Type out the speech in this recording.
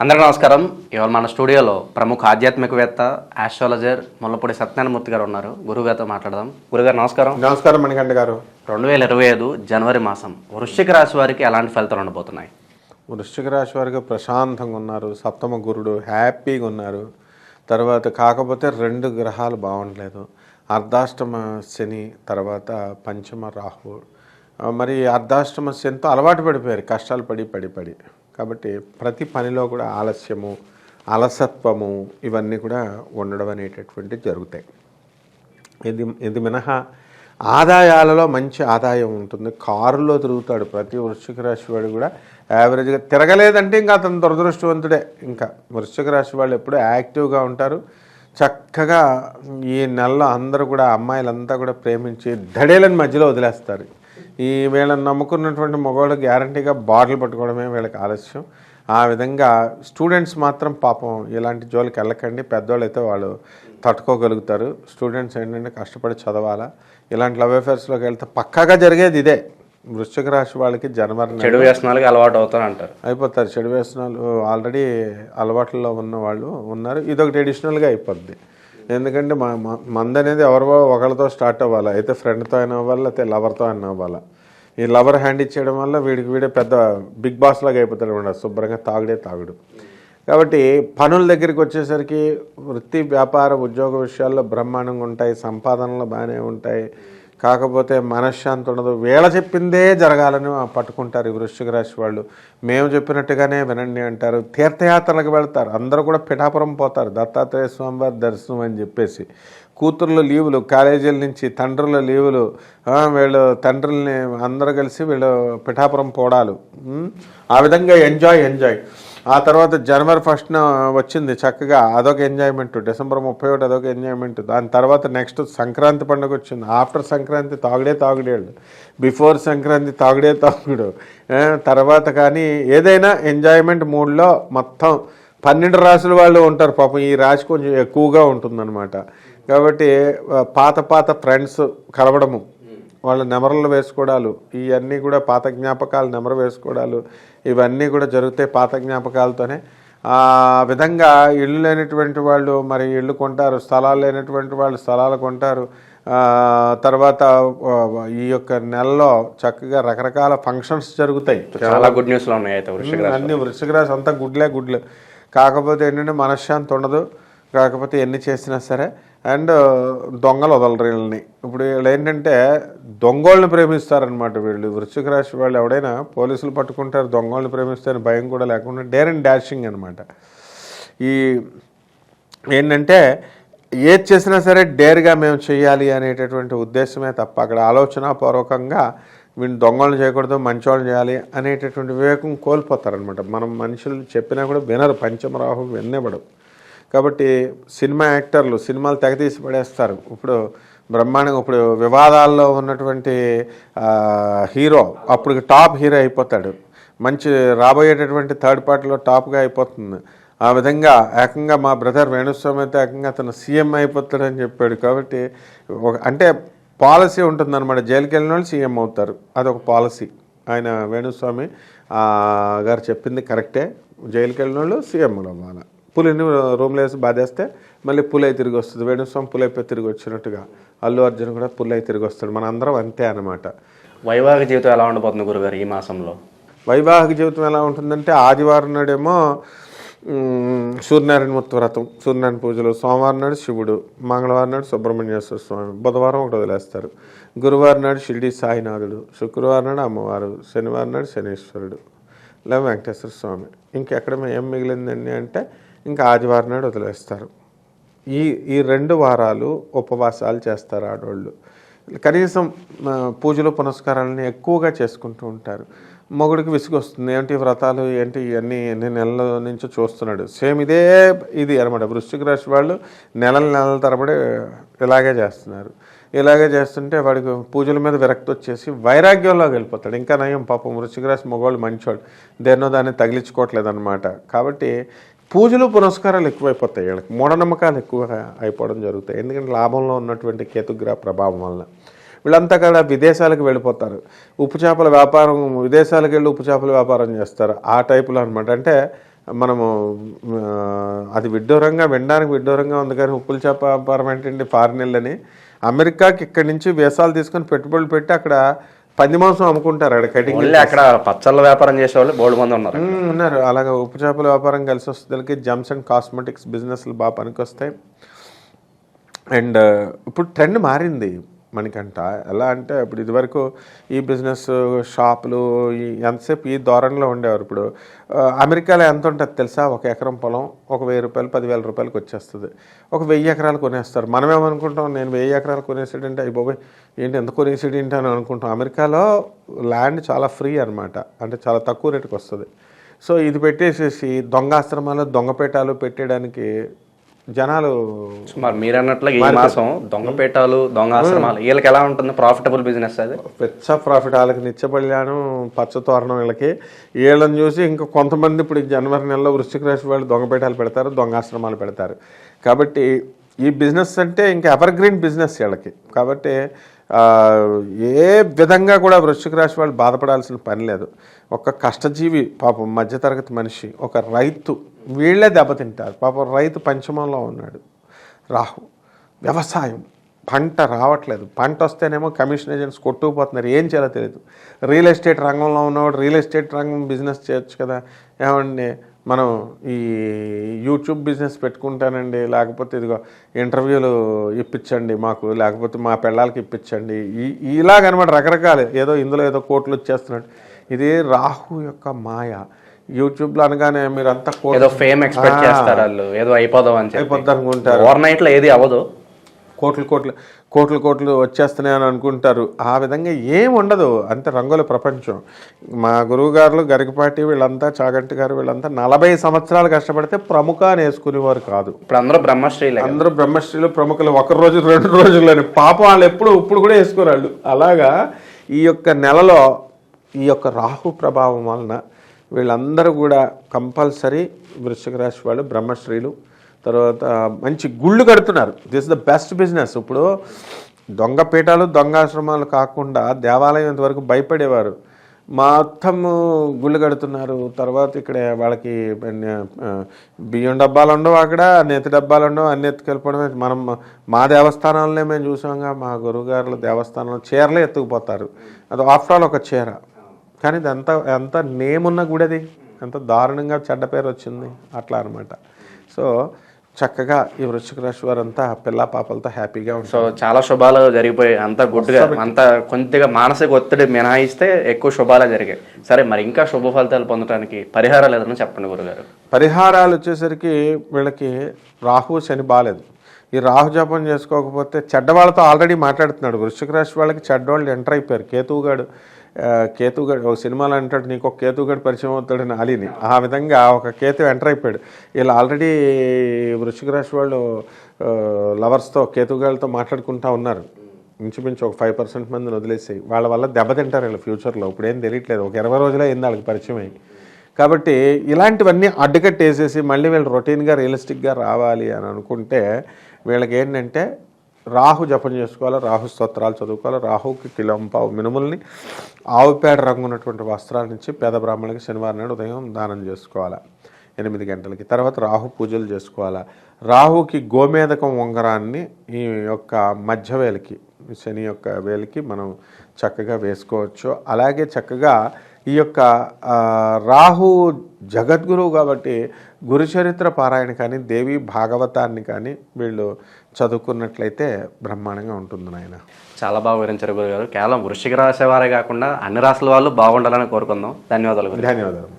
అందరికీ నమస్కారం. ఇవాళ మన స్టూడియోలో ప్రముఖ ఆధ్యాత్మికవేత్త ఆస్ట్రాలజర్ ముల్లపూడి సత్యనారాయణమూర్తి గారు ఉన్నారు. గురుగారితో మాట్లాడదాం. గురుగారు నమస్కారం. నమస్కారం మణికంఠ గారు. 2025 జనవరి మాసం వృశ్చిక రాశి వారికి ఎలాంటి ఫలితాలు ఉండబోతున్నాయి? వృశ్చిక రాశి వారికి ప్రశాంతంగా ఉన్నారు. సప్తమ గురుడు హ్యాపీగా ఉన్నారు. తర్వాత కాకపోతే 2 గ్రహాలు బాగుండలేదు. అర్ధాష్టమ శని, తర్వాత పంచమ రాహు. మరి అర్ధాష్టమ శనితో అలవాటు పడిపోయారు, కష్టాలు పడి. కాబట్టి ప్రతి పనిలో కూడా ఆలస్యము, అలసత్వము ఇవన్నీ కూడా ఉండడం అనేటటువంటి జరుగుతాయి. ఇది మినహా ఆదాయాలలో మంచి ఆదాయం ఉంటుంది. కారులో తిరుగుతాడు ప్రతి వృశ్చిక రాశి వాడు కూడా. యావరేజ్గా తిరగలేదంటే ఇంకా అతను దురదృష్టవంతుడే. ఇంకా వృశ్చిక రాశి వాళ్ళు ఎప్పుడూ యాక్టివ్గా ఉంటారు. చక్కగా ఈ నెలలో అందరూ కూడా అమ్మాయిలంతా కూడా ప్రేమించి ధడేలని మధ్యలో వదిలేస్తారు. ఈ వీళ్ళని నమ్ముకున్నటువంటి మగవాళ్ళు గ్యారంటీగా బాటిల్ పట్టుకోవడమే వీళ్ళకి ఆలస్యం. ఆ విధంగా స్టూడెంట్స్ మాత్రం పాపం ఇలాంటి జోలికి వెళ్ళకండి. పెద్దవాళ్ళు అయితే వాళ్ళు తట్టుకోగలుగుతారు. స్టూడెంట్స్ ఏంటంటే కష్టపడి చదవాలా. ఇలాంటి లవ్ అఫేర్స్లోకి వెళ్తే పక్కాగా జరిగేది ఇదే. వృశ్చిక రాశి వాళ్ళకి జనవరి చెడు వ్యసనాలకి అలవాటు అవుతారు అంటారు. అయిపోతారు. చెడు వ్యసనాలు ఆల్రెడీ అలవాట్లలో ఉన్న వాళ్ళు ఉన్నారు. ఇదొకటి ఎడిషనల్గా అయిపోద్ది. ఎందుకంటే మంది అనేది ఎవరో ఒకరితో స్టార్ట్ అవ్వాలి. అయితే ఫ్రెండ్తో అయినా అవ్వాలి, అయితే లవర్తో అయినా అవ్వాలి. ఈ లవర్ హ్యాండ్ ఇచ్చేయడం వల్ల వీడే పెద్ద బిగ్ బాస్ లాగా అయిపోతాడు అనమాట. శుభ్రంగా తాగుడు. కాబట్టి పనుల దగ్గరికి వచ్చేసరికి వృత్తి, వ్యాపార, ఉద్యోగ విషయాల్లో బ్రహ్మాండంగా ఉంటాయి. సంపాదనలు బాగానే ఉంటాయి. కాకపోతే మనశ్శాంతి ఉండదు. వీళ్ళ చెప్పిందే జరగాలని పట్టుకుంటారు ఈ వృశ్చిక రాశి వాళ్ళు. మేము చెప్పినట్టుగానే వినండి అంటారు. తీర్థయాత్రలకు వెళ్తారు. అందరూ కూడా పిఠాపురం పోతారు, దత్తాత్రేయ స్వామివారి దర్శనం అని చెప్పేసి. కూతుర్ల లీవులు, కాలేజీల నుంచి తండ్రుల లీవులు, వీళ్ళు తండ్రుల్ని అందరూ కలిసి వీళ్ళు పిఠాపురం పోవడాలు. ఆ విధంగా ఎంజాయ్. ఆ తర్వాత జనవరి 1న వచ్చింది చక్కగా, అదొక ఎంజాయ్మెంట్. డిసెంబర్ 31 అదొక ఎంజాయ్మెంట్. దాని తర్వాత నెక్స్ట్ సంక్రాంతి పండుగ వచ్చింది. ఆఫ్టర్ సంక్రాంతి తాగుడేళ్ళు, బిఫోర్ సంక్రాంతి తాగుడు. తర్వాత కానీ ఏదైనా ఎంజాయ్మెంట్ మూడ్లో మొత్తం 12 రాశుల వాళ్ళు ఉంటారు. పాపం ఈ రాశి కొంచెం ఎక్కువగా ఉంటుందన్నమాట. కాబట్టి పాత ఫ్రెండ్స్ కలవడము, వాళ్ళ నెమరలు వేసుకోవడాలు, ఇవన్నీ కూడా పాత జ్ఞాపకాలు, నెమరు వేసుకోవడాలు ఇవన్నీ కూడా జరుగుతాయి పాత జ్ఞాపకాలతోనే. ఆ విధంగా ఇళ్ళు లేనటువంటి వాళ్ళు మరి ఇళ్ళు కొంటారు, స్థలాలు లేనటువంటి వాళ్ళు స్థలాలు కొంటారు. తర్వాత ఈ యొక్క నెలలో చక్కగా రకరకాల ఫంక్షన్స్ జరుగుతాయి. చాలా గుడ్ న్యూస్లో ఉన్నాయి అయితే అన్ని వృశ్చిక రాశి అంతా గుడ్లు. కాకపోతే ఏంటంటే మనశ్శాంతి ఉండదు. కాకపోతే ఎన్ని చేసినా సరే. అండ్ దొంగలు వదలరు వీళ్ళని. ఇప్పుడు వీళ్ళు ఏంటంటే దొంగోళ్ళని ప్రేమిస్తారనమాట. వీళ్ళు వృశ్చిక రాశి వాళ్ళు ఎవడైనా పోలీసులు పట్టుకుంటారు, దొంగోళ్ళని ప్రేమిస్తారని భయం కూడా లేకుండా డేర్ అండ్ డాషింగ్ అనమాట. ఈ ఏంటంటే ఏది చేసినా సరే డేర్గా మేము చేయాలి అనేటటువంటి ఉద్దేశమే తప్ప అక్కడ ఆలోచనాపూర్వకంగా వీళ్ళు దొంగలను చేయకూడదు, మంచోళ్ళని చేయాలి అనేటటువంటి వివేకం కోల్పోతారనమాట. మనం మనుషులు చెప్పినా కూడా వినరు. పంచమరాహు వినేబడవు. కాబట్టి సినిమా యాక్టర్లు సినిమాలు తెగతీసి పడేస్తారు. ఇప్పుడు బ్రహ్మాండంగా ఇప్పుడు వివాదాల్లో ఉన్నటువంటి హీరో అప్పుడు టాప్ హీరో అయిపోతాడు. మంచి రాబోయేటటువంటి థర్డ్ పార్టీలో టాప్గా అయిపోతుంది. ఆ విధంగా ఏకంగా మా బ్రదర్ వేణుస్వామి అయితే ఏకంగా అతను సీఎం అయిపోతాడని చెప్పాడు. కాబట్టి అంటే పాలసీ ఉంటుందన్నమాట. జైలుకి వెళ్ళిన వాళ్ళు సీఎం అవుతారు, అదొక పాలసీ. ఆయన వేణుస్వామి గారు చెప్పింది కరెక్టే. జైలుకి వెళ్ళిన వాళ్ళు సీఎంలు అవ్వాలి. పులిని రూమ్లో వేసి బాధేస్తే మళ్ళీ పులి అయి తిరిగి వస్తుంది. వేణుస్వామి పులి అయిపోయి తిరిగి వచ్చినట్టుగా అల్లు అర్జున్ కూడా పులి అయి తిరిగి వస్తాడు. మన అందరం అంతే అనమాట. వైవాహిక జీవితం ఎలా ఉండబోతుంది గురుగారు ఈ మాసంలో? వైవాహిక జీవితం ఎలా ఉంటుందంటే ఆదివారం నాడేమో సూర్యనారాయణమూర్తి వ్రతం, సూర్యనారాయణ పూజలు. సోమవారం నాడు శివుడు, మంగళవారం నాడు సుబ్రహ్మణ్యేశ్వర స్వామి, బుధవారం ఒకటి వదిలేస్తారు. గురువారం నాడు షిరిడి సాయినాథుడు, శుక్రవారం నాడు అమ్మవారు, శనివారం నాడు శనీశ్వరుడు, లేదా వెంకటేశ్వర స్వామి. ఇంకెక్కడ ఏం మిగిలిందండి అంటే ఇంకా ఆదివారం నాడు వదిలేస్తారు. ఈ 2 వారాలు ఉపవాసాలు చేస్తారు ఆడవాళ్ళు. కనీసం పూజలు పునస్కారాలని ఎక్కువగా చేసుకుంటూ ఉంటారు. మొగుడికి విసుగు వస్తుంది. ఏంటి వ్రతాలు ఏంటి ఇవన్నీ ఎన్ని నెలల నుంచి చూస్తున్నాడు. సేమ్ ఇది అనమాట. వృశ్చిక రాశి వాళ్ళు నెలల తరబడి ఇలాగే చేస్తున్నారు. ఇలాగే చేస్తుంటే వాడికి పూజల మీద విరక్తి వచ్చేసి వైరాగ్యంలోకి వెళ్ళిపోతాడు. ఇంకా నయం పాపం వృశ్చిక రాశి మగవాళ్ళు మంచివాడు, దేన్నో దాన్ని తగిలించుకోవట్లేదు అనమాట. కాబట్టి పూజలు పునస్కారాలు ఎక్కువైపోతాయి. వీళ్ళకి మూఢనమ్మకాలు ఎక్కువగా అయిపోవడం జరుగుతాయి. ఎందుకంటే లాభంలో ఉన్నటువంటి కేతుగ్రహ ప్రభావం వల్ల వీళ్ళంతా కూడా విదేశాలకు వెళ్ళిపోతారు. ఉప్పు చేపల వ్యాపారం, విదేశాలకు వెళ్ళి ఉప్పు చేపల వ్యాపారం చేస్తారు. ఆ టైపులో అనమాట. అంటే మనము అది విడ్డూరంగా వినడానికి విడ్డూరంగా ఉంది, కానీ ఉప్పుల చేప వ్యాపారం ఏంటండి ఫారిన్ వెళ్ళని అమెరికాకి ఇక్కడి నుంచి వీసాలు తీసుకొని పెట్టుబడులు పెట్టి అక్కడ పంది మాంసం అమ్ముకుంటారు. అక్కడ కటింగ్ అక్కడ పచ్చళ్ళ వ్యాపారం చేసే వాళ్ళు బోల్డ్ మంది ఉన్నారు. అలాగే ఉప్పు చేపల వ్యాపారం కలిసి వస్తుంది. జమ్స్ అండ్ కాస్మెటిక్స్ బిజినెస్లు బాగా పనికొస్తాయి. అండ్ ఇప్పుడు ట్రెండ్ మారింది మనకంట. ఎలా అంటే ఇప్పుడు ఇదివరకు ఈ బిజినెస్ షాపులు ఎంతసేపు ఈ ధోరణిలో ఉండేవారు. ఇప్పుడు అమెరికాలో ఎంత ఉంటుంది తెలుసా? 1 ఎకరం పొలం 1,000 రూపాయలు 10,000 రూపాయలకి వచ్చేస్తుంది. 1,000 ఎకరాలు కొనేస్తారు. మనం ఏమనుకుంటాం, నేను 1000 ఎకరాలు కొనేసాడంటే అయ్యి బాబోయ్ ఏంటి ఎంత కొనేసాడు ఏంటి అని అనుకుంటాం. అమెరికాలో ల్యాండ్ చాలా ఫ్రీ అనమాట, అంటే చాలా తక్కువ రేటుకి వస్తుంది. సో ఇది పెట్టేసేసి దొంగాశ్రమాలు దొంగపేటాలు పెట్టేయడానికి జనాలు మరి మీరు అన్నట్లు ఈ మాసం దొంగపేటాలు దొంగ ఆశ్రమాలు వీళ్ళకి ఎలా ఉంటుంది? ప్రాఫిటబుల్ బిజినెస్ అది, పెద్ద ప్రాఫిట్. వాళ్ళకి నిత్యబల్యాను పచ్చతోరణం వీళ్ళకి. వీళ్ళని చూసి ఇంకా కొంతమంది ఇప్పుడు జనవరి నెలలో వృశ్చిక రాశి వాళ్ళు దొంగపేటాలు పెడతారు, దొంగాశ్రమాలు పెడతారు. కాబట్టి ఈ బిజినెస్ అంటే ఇంకా ఎవర్ గ్రీన్ బిజినెస్ వీళ్ళకి. కాబట్టి ఏ విధంగా కూడా వృశ్చిక రాశి వాళ్ళు బాధపడాల్సిన పని లేదు. ఒక కష్టజీవి పాపం మధ్యతరగతి మనిషి, ఒక రైతు, వీళ్ళే దెబ్బతింటారు. పాపం రైతు పంచమంలో ఉన్నాడు. రాహు వ్యవసాయం, పంట రావట్లేదు. పంట వస్తేనేమో కమిషన్ ఏజెంట్స్ కొట్టుకుపోతున్నారు, ఏం చేయాలో తెలియదు. రియల్ ఎస్టేట్ రంగంలో ఉన్నవాడు రియల్ ఎస్టేట్ రంగం బిజినెస్ చేయొచ్చు కదా. ఏమండి మనం ఈ యూట్యూబ్ బిజినెస్ పెట్టుకుంటానండి, లేకపోతే ఇదిగో ఇంటర్వ్యూలు ఇప్పించండి మాకు, లేకపోతే మా పిల్లలకి ఇప్పించండి, ఇలాగనమాట రకరకాలు. ఏదో ఇందులో ఏదో కోట్లు వచ్చేస్తున్నాడు. ఇది రాహు యొక్క మాయ. యూట్యూబ్లో అనగానే మీరు అంతా ఏదో ఫేమ్ ఎక్స్పెక్ట్ చేస్తారు వాళ్ళు, ఏదో అయిపోదాం అని అయిపోద్ది అనుకుంటారు. ఓవర్ నైట్లో ఏది అవ్వదు, కోట్లు వచ్చేస్తున్నాయని అనుకుంటారు. ఆ విధంగా ఏం ఉండదు, అంతే రంగుల ప్రపంచం. మా గురువు గారు గరికపాటి వీళ్ళంతా, చాగంటి గారు వీళ్ళంతా 40 సంవత్సరాలు కష్టపడితే ప్రముఖ అని వేసుకునేవారు కాదు. ఇప్పుడు అందరూ బ్రహ్మశ్రీలు, అందరూ బ్రహ్మశ్రీలు ప్రముఖులు. 1 రోజు 2 రోజుల్లోనే పాపం వాళ్ళు ఇప్పుడు కూడా వేసుకోరాళ్ళు. అలాగా ఈ యొక్క నెలలో ఈ యొక్క రాహు ప్రభావం వలన వీళ్ళందరూ కూడా కంపల్సరీ వృశ్చిక రాశి వాళ్ళు బ్రహ్మశ్రీలు. తర్వాత మంచి గుళ్ళు కడుతున్నారు. This the best business. ఇప్పుడు దొంగపీఠాలు దొంగాశ్రమాలు కాకుండా దేవాలయం ఇంతవరకు భయపడేవారు, మొత్తము గుళ్ళు కడుతున్నారు. తర్వాత ఇక్కడ వాళ్ళకి బియ్యం డబ్బాలు ఉండవు, అక్కడ నెత్తి డబ్బాలు ఉండవు, అన్ని ఎత్తుకెళ్ళిపోవడమే. మనం మా దేవస్థానాలనే మేము చూసాంగా, మా గురువుగారుల దేవస్థానంలో చీరలే ఎత్తుకుపోతారు. అది ఆఫ్టర్ ఆల్ ఒక చీర, కానీ ఇది ఎంత నేమున్న గుడి, అది ఎంత దారుణంగా చెడ్డ పేరు వచ్చింది అట్లా అనమాట. సో చక్కగా ఈ వృశ్చిక రాశి వారంతా పిల్ల పాపలతో హ్యాపీగా ఉంటారు. సో చాలా శుభాలు జరిగిపోయి అంతా గుడ్డుగా, అంతా కొద్దిగా మానసిక ఒత్తిడి మినహాయిస్తే ఎక్కువ శుభాలే జరిగాయి. సరే, మరి ఇంకా శుభ ఫలితాలు పొందడానికి పరిహారాలు ఏదైనా చెప్పండి గురుగారు. పరిహారాలు వచ్చేసరికి వీళ్ళకి రాహు శని బాగాలేదు. ఈ రాహు జపం చేసుకోకపోతే చెడ్డవాళ్ళతో ఆల్రెడీ మాట్లాడుతున్నాడు. వృశ్చిక రాశి వాళ్ళకి చెడ్డవాళ్ళు ఎంటర్ అయిపోయారు. కేతువుగాడు ఒక సినిమాలో అంటాడు, నీకు ఒక కేతువుగాడు పరిచయం అవుతాడని అలీని. ఆ విధంగా ఒక కేతు ఎంటర్ అయిపోయాడు. వీళ్ళు ఆల్రెడీ వృశ్చిక రాశి వాళ్ళు లవర్స్తో కేతువుగాళ్ళతో మాట్లాడుకుంటూ ఉన్నారు. ఇంచుమించు ఒక 5% మందిని వదిలేసి వాళ్ళ వల్ల దెబ్బతింటారు వీళ్ళు ఫ్యూచర్లో. ఇప్పుడు ఏం తెలియట్లేదు, ఒక 20 రోజులే అయింది వాళ్ళకి పరిచయం అయ్యి. కాబట్టి ఇలాంటివన్నీ అడ్డుకట్టేసేసి మళ్ళీ వీళ్ళు రొటీన్గా రియలిస్టిక్గా రావాలి అని అనుకుంటే వీళ్ళకి ఏంటంటే రాహు జపం చేసుకోవాలి, రాహు స్తోత్రాలు చదువుకోవాలి. రాహుకి కిలోంపావు మినుముల్ని ఆవు పేడ రంగు ఉన్నటువంటి వస్త్రాల నుంచి పేద బ్రాహ్మణులకి శనివారం నాడు ఉదయం దానం చేసుకోవాలి 8 గంటలకి. తర్వాత రాహు పూజలు చేసుకోవాలి. రాహుకి గోమేదకం ఉంగరాన్ని ఈ యొక్క మధ్య వేలికి, శని యొక్క వేలికి మనం చక్కగా వేసుకోవచ్చు. అలాగే చక్కగా ఈ యొక్క రాహు జగద్గురువు కాబట్టి గురుచరిత్ర పారాయణ కానీ దేవి భాగవతాన్ని కానీ వీళ్ళు చదువుకున్నట్లయితే బ్రహ్మాండంగా ఉంటుంది నాయన. చాలా బాగా వివరించారు గురుగారు. కేవలం వృశ్చిక రాశి వారే కాకుండా అన్ని రాశుల వాళ్ళు బాగుండాలని కోరుకుందాం. ధన్యవాదాలు. ధన్యవాదాలు.